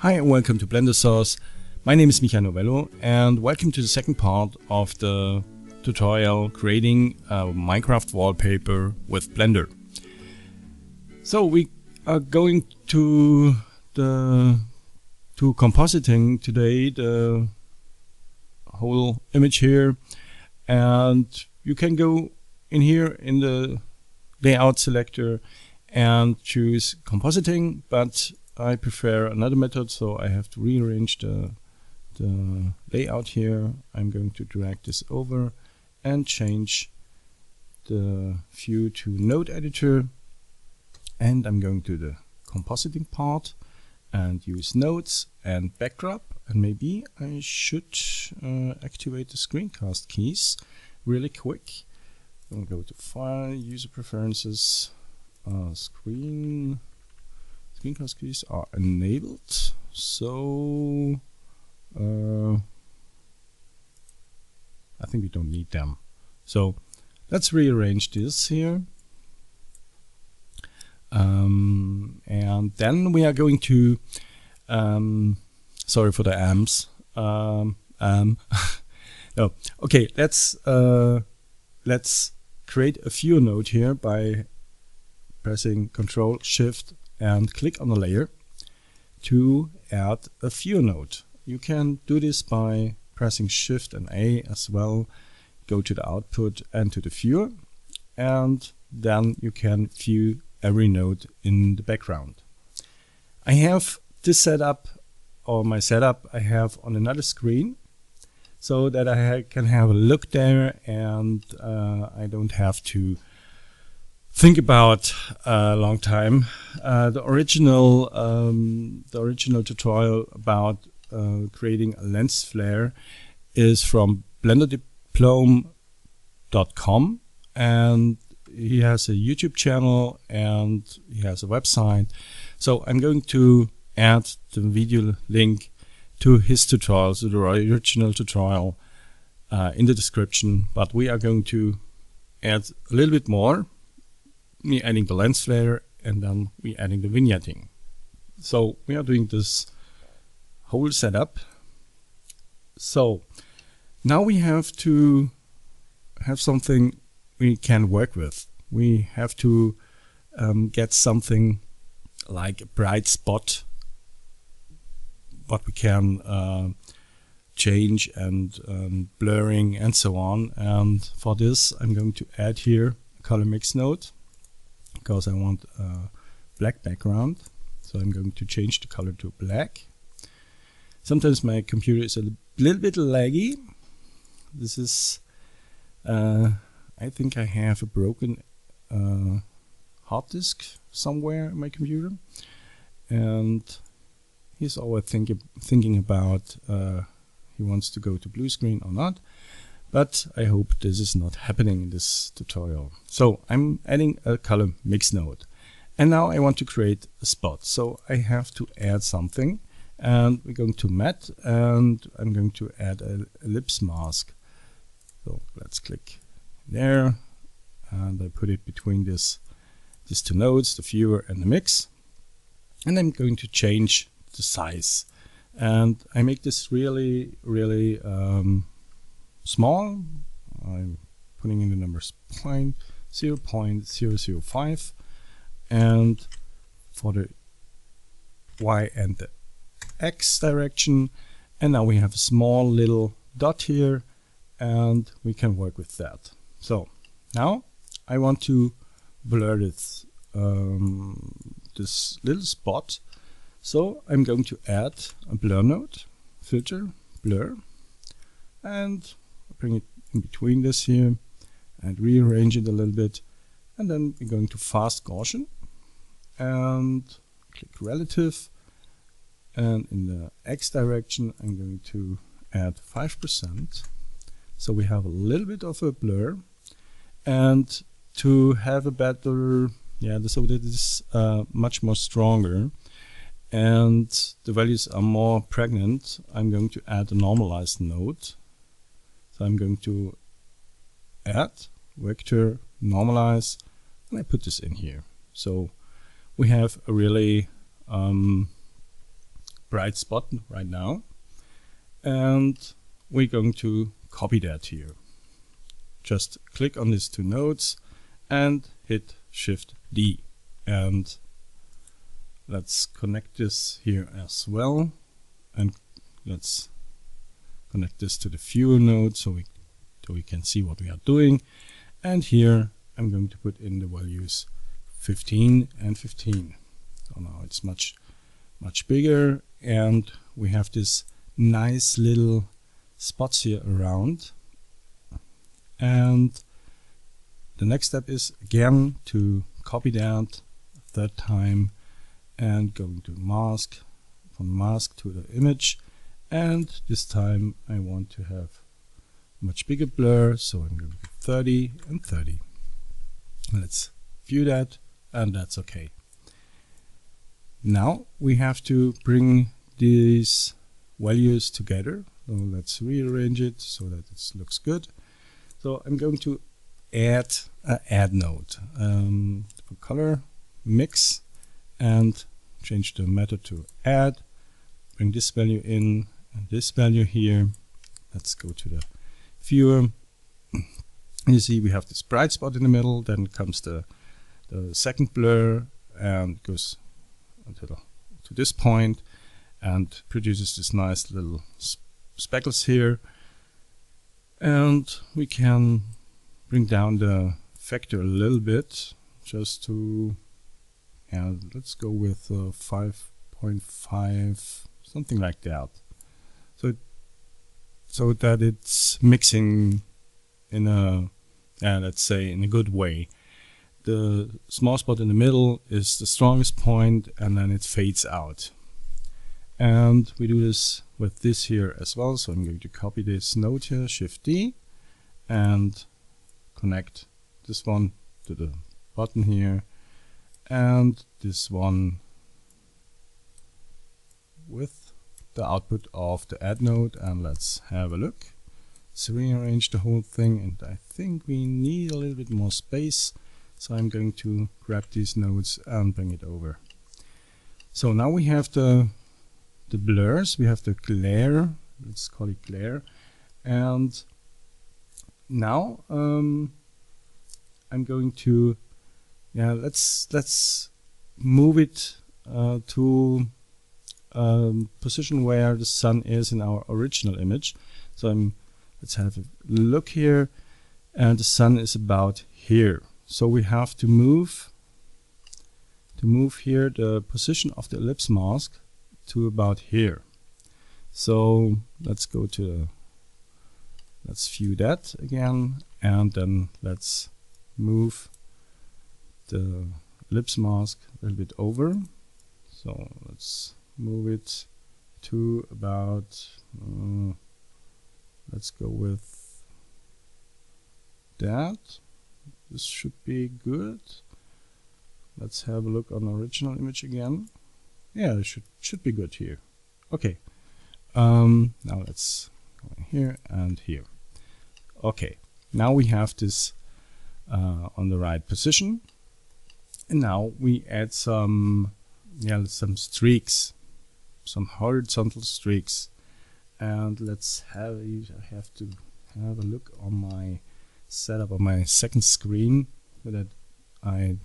Hi and welcome to Blender Source. My name is Michael Novello and welcome to the second part of the tutorial creating a Minecraft wallpaper with Blender. So we are going to compositing today the whole image here, and you can go in here in the layout selector and choose compositing, but I prefer another method, so I have to rearrange the layout here. I'm going to drag this over and change the view to node editor, and I'm going to the compositing part and use nodes and backdrop, and maybe I should activate the screencast keys really quick. I'll go to File, User Preferences, Screencast keys are enabled, so I think we don't need them. So let's rearrange this here, and then we are going to sorry for the amps. No, okay. Let's create a viewer node here by pressing Ctrl Shift and click on the layer to add a viewer node. You can do this by pressing Shift and A as well. Go to the output and to the viewer, and then you can view every node in the background. I have this setup, or my setup I have on another screen, so that I can have a look there, and I don't have to think about a long time. The original tutorial about creating a lens flare is from BlenderDiplom.com, and he has a YouTube channel and he has a website. So I'm going to add the video link to his tutorial, to the original tutorial, in the description. But we are going to add a little bit more. We adding the lens flare, and then we adding the vignetting. So we are doing this whole setup. So now we have to have something we can work with. We have to get something like a bright spot, what we can change and blurring and so on. And for this I'm going to add here a color mix node, because I want a black background. So I'm going to change the color to black. Sometimes my computer is a little bit laggy. This is I think I have a broken hard disk somewhere in my computer, and he's always thinking about he wants to go to blue screen or not. But I hope this is not happening in this tutorial. So I'm adding a color mix node. And now I want to create a spot. So I have to add something. And we're going to Matte, and I'm going to add an ellipse mask. So let's click there. And I put it between these two nodes, the viewer and the mix. And I'm going to change the size. And I make this really small. I'm putting in the numbers 0.005, and for the Y and the X direction, and now we have a small little dot here, and we can work with that. So now I want to blur this this little spot, so I'm going to add a blur node, filter, blur, and bring it in between this here and rearrange it a little bit, and then we're going to fast Gaussian and click relative, and in the X direction I'm going to add 5%, so we have a little bit of a blur. And to have a better, so that is much more stronger and the values are more pregnant, I'm going to add a normalized node. So I'm going to add vector normalize, and I put this in here. So we have a really bright spot right now, and we're going to copy that here. Just click on these two nodes and hit Shift D, and let's connect this here as well, and let's connect this to the viewer node so we can see what we are doing. And here I'm going to put in the values 15 and 15. So now it's much bigger, and we have this nice little spots here around. And the next step is again to copy that third time and going to mask, from mask to the image, and this time I want to have much bigger blur, so I'm going to do 30 and 30. Let's view that, and that's okay. Now we have to bring these values together, so let's rearrange it so that it looks good. So I'm going to add an add node for color, mix, and change the method to add, bring this value in and this value here. Let's go to the viewer. You see we have this bright spot in the middle, then comes the second blur and goes until to this point and produces this nice little speckles here. And we can bring down the factor a little bit, just to, and let's go with 5.5, something like that. So that it's mixing in a, let's say, in a good way. The small spot in the middle is the strongest point, and then it fades out. And we do this with this here as well. So I'm going to copy this node here, Shift D, and connect this one to the button here, and this one with the output of the add node. And let's have a look. Let's rearrange the whole thing, and I think we need a little bit more space, so I'm going to grab these nodes and bring it over. So now we have the blurs, we have the glare, let's call it glare, and now I'm going to, let's move it to position where the sun is in our original image. So let's have a look here, and the sun is about here. So we have to move here the position of the ellipse mask to about here. So let's go to let's view that again, and then let's move the ellipse mask a little bit over. So let's move it to about let's go with that. This should be good. Let's have a look on the original image again. Yeah, it should be good here. Okay. Now let's go here and here. Okay. Now we have this on the right position, and now we add some streaks, some horizontal streaks, and let's have. I have to have a look on my setup on my second screen so that I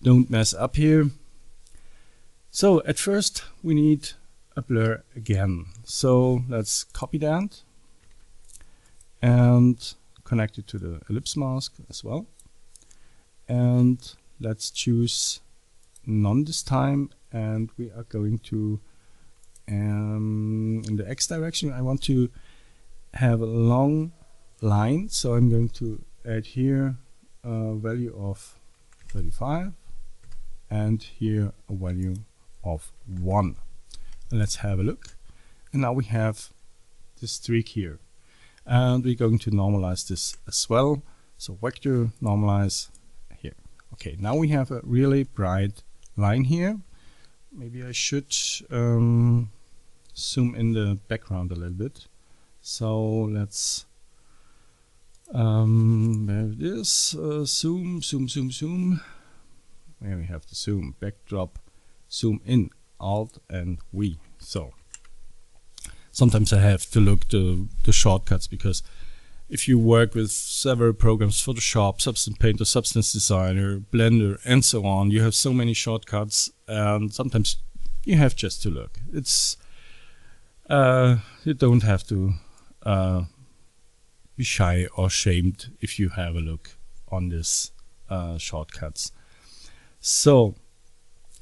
don't mess up here. So at first we need a blur again. So let's copy that and connect it to the ellipse mask as well. And let's choose none this time, and we are going to in the X direction I want to have a long line, so I'm going to add here a value of 35 and here a value of 1. And let's have a look. And now we have this streak here, and we're going to normalize this as well. So vector normalize here. Okay, now we have a really bright line here. Maybe I should zoom in the background a little bit. So let's there it is, zoom. Where we have the zoom, backdrop, zoom in, Alt and V. So sometimes I have to look the shortcuts, because if you work with several programs, Photoshop, Substance Painter, Substance Designer, Blender, and so on, you have so many shortcuts, and sometimes you have just to look. It's you don't have to be shy or ashamed if you have a look on this shortcuts. So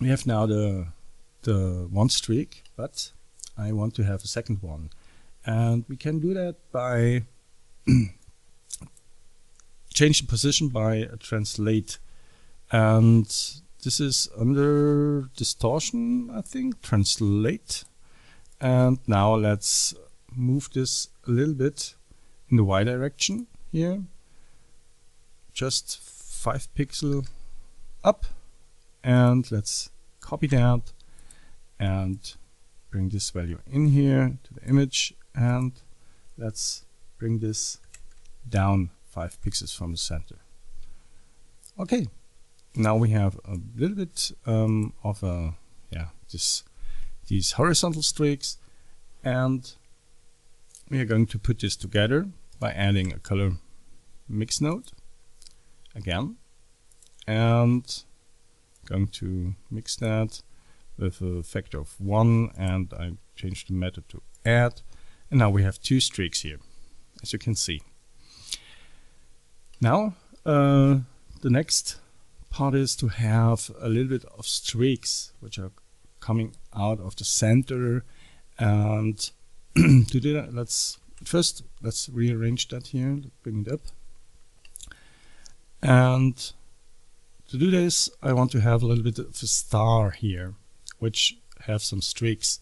we have now the one streak, but I want to have a second one, and we can do that by change the position by a translate, and this is under distortion, I think, translate. And now let's move this a little bit in the Y direction here, just 5 pixels up, and let's copy that and bring this value in here to the image, and let's bring this down 5 pixels from the center. Okay, now we have a little bit of a these horizontal streaks, and we are going to put this together by adding a color mix node again, and going to mix that with a factor of 1, and I changed the method to add, and now we have 2 streaks here, as you can see. Now the next part is to have a little bit of streaks which are coming out of the center, and to do that, let's rearrange that here, bring it up, and to do this I want to have a little bit of a star here which have some streaks,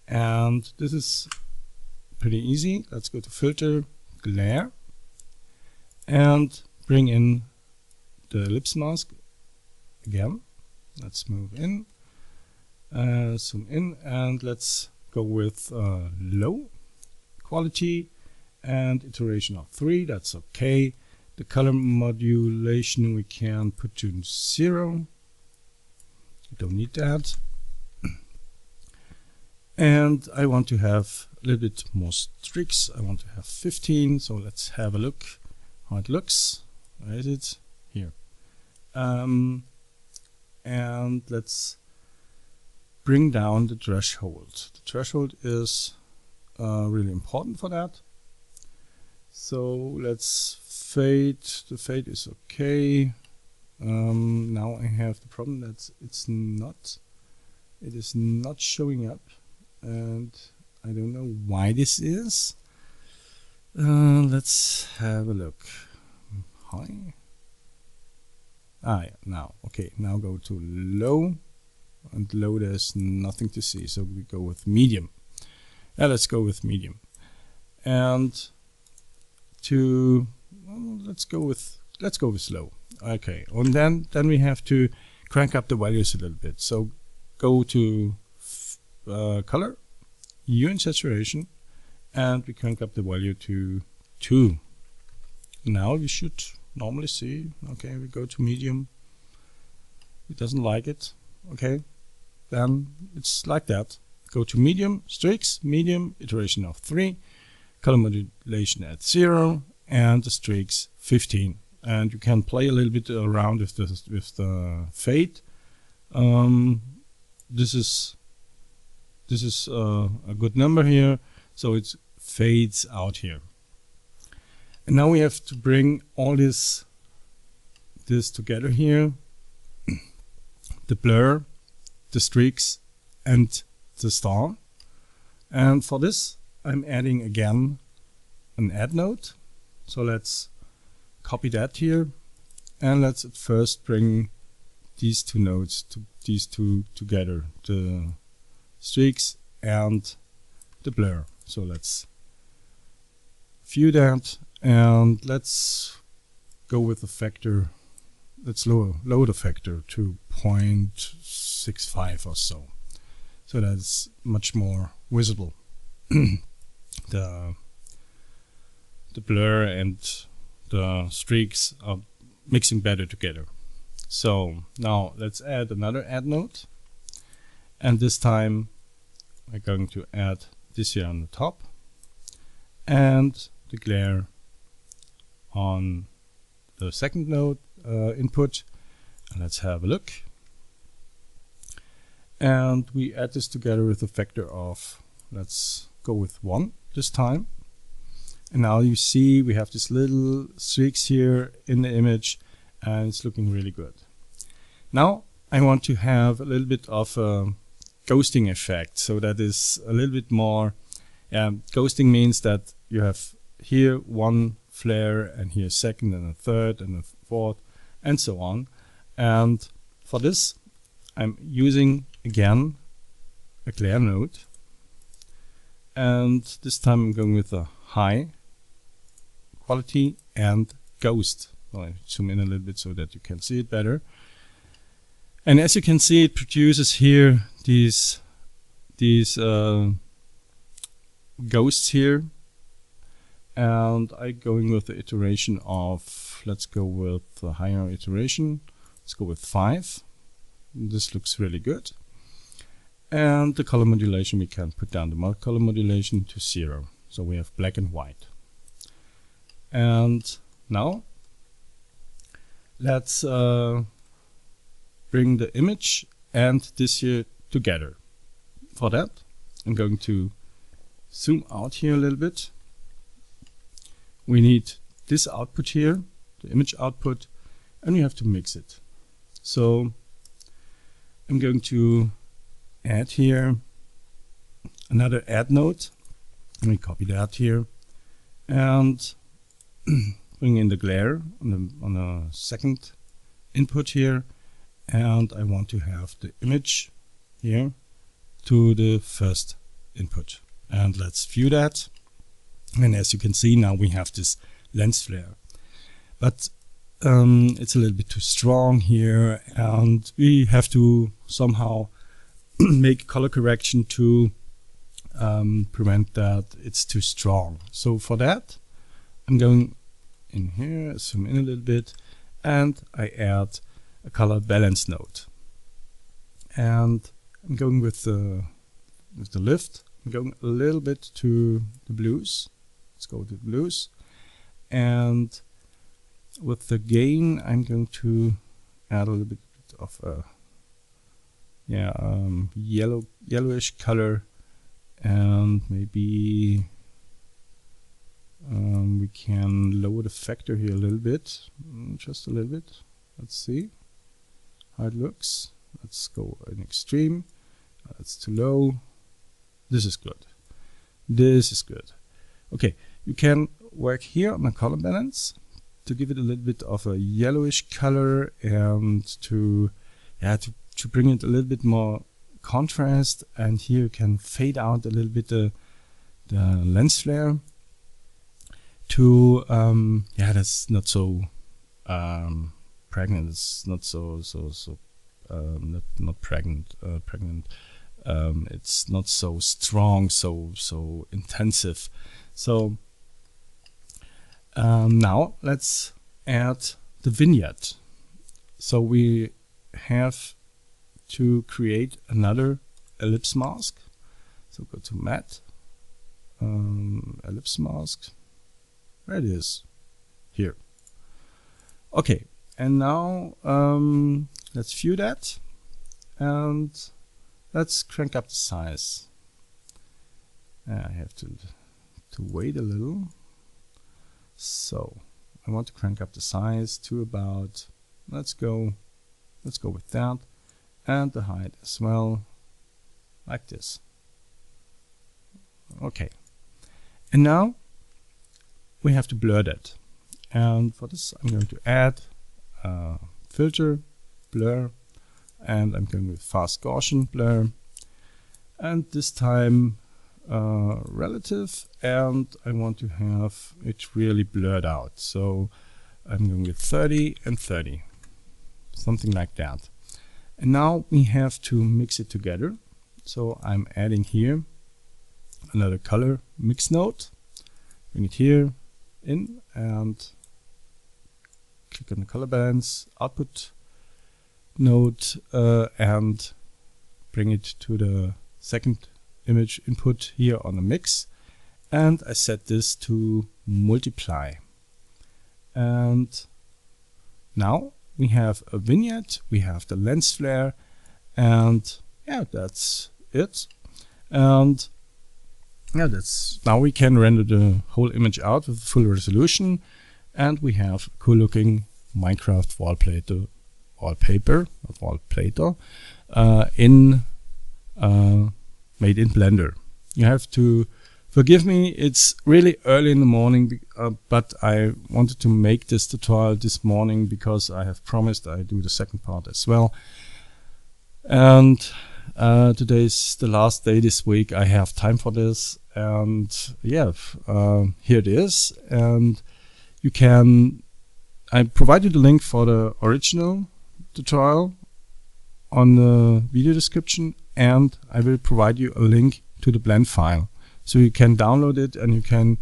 and this is pretty easy. Let's go to filter, glare, and bring in the ellipse mask again. Let's move in, zoom in, and let's go with low quality and iteration of 3. That's okay. The color modulation we can put to 0. Don't need that. And I want to have a little bit more streaks. I want to have 15. So let's have a look how it looks. Where is it? Here. And let's bring down the threshold. The threshold is really important for that. So let's fade. The fade is okay. Now I have the problem that it is not showing up, and I don't know why this is. Let's have a look. High. Yeah, now okay. Now go to low, and low there's nothing to see, so we go with medium. Let's go with medium, and let's go with low. Okay, and then we have to crank up the values a little bit. So go to color, hue and saturation, and we crank up the value to 2. Now we should normally see, okay, we go to medium. It doesn't like it. Okay, then it's like that. Go to medium, streaks, medium, iteration of 3, color modulation at 0, and the streaks 15. And you can play a little bit around with the fade. This is a good number here, so it fades out here. And now we have to bring all this together here. The blur, the streaks, and the star. And for this I'm adding again an add node. So let's copy that here, and let's at first bring these two nodes, these two together, the streaks and the blur. So let's view that, and let's go with the factor. Let's lower the factor to 0.65 or so. So that's much more visible. The blur and the streaks are mixing better together. So now let's add another add node, and this time I'm going to add this here on the top and the glare on the second node input. And let's have a look. And we add this together with a factor of, let's go with 1 this time. And now you see we have these little streaks here in the image, and it's looking really good. Now I want to have a little bit of a ghosting effect, so that is a little bit more. Ghosting means that you have here one flare and here a second and a third and a fourth and so on. And for this I'm using again a glare node, and this time I'm going with a high quality and ghost. Well, I zoom in a little bit so that you can see it better. And as you can see, it produces here these ghosts here, and I'm going with the iteration of, let's go with a higher iteration. Let's go with 5. This looks really good. And the color modulation, we can put down the color modulation to 0. So we have black and white. And now let's bring the image and this here together. For that, I'm going to zoom out here a little bit. We need this output here, the image output, and we have to mix it. So I'm going to add here another add node. Let me copy that here and bring in the glare on the second input here, and I want to have the image here to the first input. And let's view that. And as you can see, now we have this lens flare. But it's a little bit too strong here, and we have to somehow make color correction to prevent that it's too strong. So for that, I'm going in here, zoom in a little bit, and I add a color balance node. And I'm going with the lift. I'm going a little bit to the blues. Let's go to the blues. And with the gain, I'm going to add a little bit of a yellowish color, and maybe we can lower the factor here a little bit, just a little bit. Let's see how it looks. Let's go in extreme. That's too low. This is good. This is good. Okay, you can work here on the color balance to give it a little bit of a yellowish color, and to bring it a little bit more contrast. And here you can fade out a little bit the lens flare to that's not so pregnant. It's not so not pregnant. It's not so strong, so intensive. So now let's add the vignette. So we have to create another ellipse mask. So go to matte, ellipse mask. There it is, here. Okay, and now let's view that, and let's crank up the size. I have to wait a little. So I want to crank up the size to about, let's go with that, and the height as well, like this. Okay, and now we have to blur that, and for this I'm going to add filter, blur, and I'm going with fast Gaussian blur, and this time relative, and I want to have it really blurred out. So I'm going with 30 and 30, something like that. And now we have to mix it together. So I'm adding here another color mix node, bring it here in, and click on the color balance output node, and bring it to the second image input here on a mix, and I set this to multiply. And now we have a vignette, we have the lens flare, and yeah, that's it. And yeah, now we can render the whole image out with full resolution, and we have a cool looking Minecraft wallpaper made in Blender. You have to forgive me, it's really early in the morning, but I wanted to make this tutorial this morning because I have promised I do the second part as well. And today's the last day this week I have time for this, and yeah, here it is. And you can, I provide you the link for the original tutorial on the video description, and I will provide you a link to the blend file, so you can download it and you can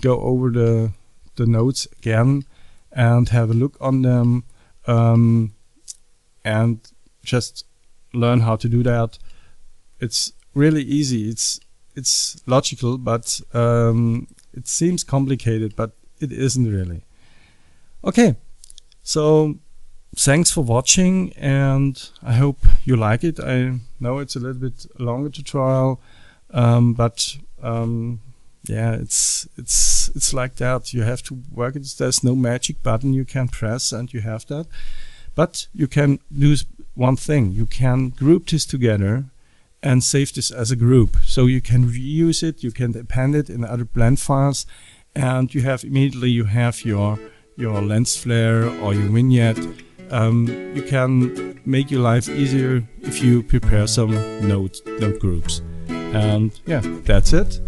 go over the notes again and have a look on them, and just learn how to do that. It's really easy. It's logical, but it seems complicated, but it isn't really. Okay, so thanks for watching, and I hope you like it. I know it's a little bit longer tutorial, but yeah, it's like that. You have to work it. There's no magic button you can press and you have that. But you can do one thing. You can group this together and save this as a group. So you can reuse it, you can append it in other blend files, and you have immediately you have your lens flare or your vignette. You can make your life easier if you prepare some note groups. And yeah, that's it.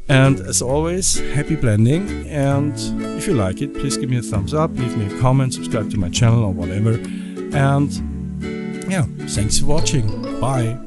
And as always, happy blending, and if you like it, please give me a thumbs up, leave me a comment, subscribe to my channel or whatever. And yeah, thanks for watching. Bye.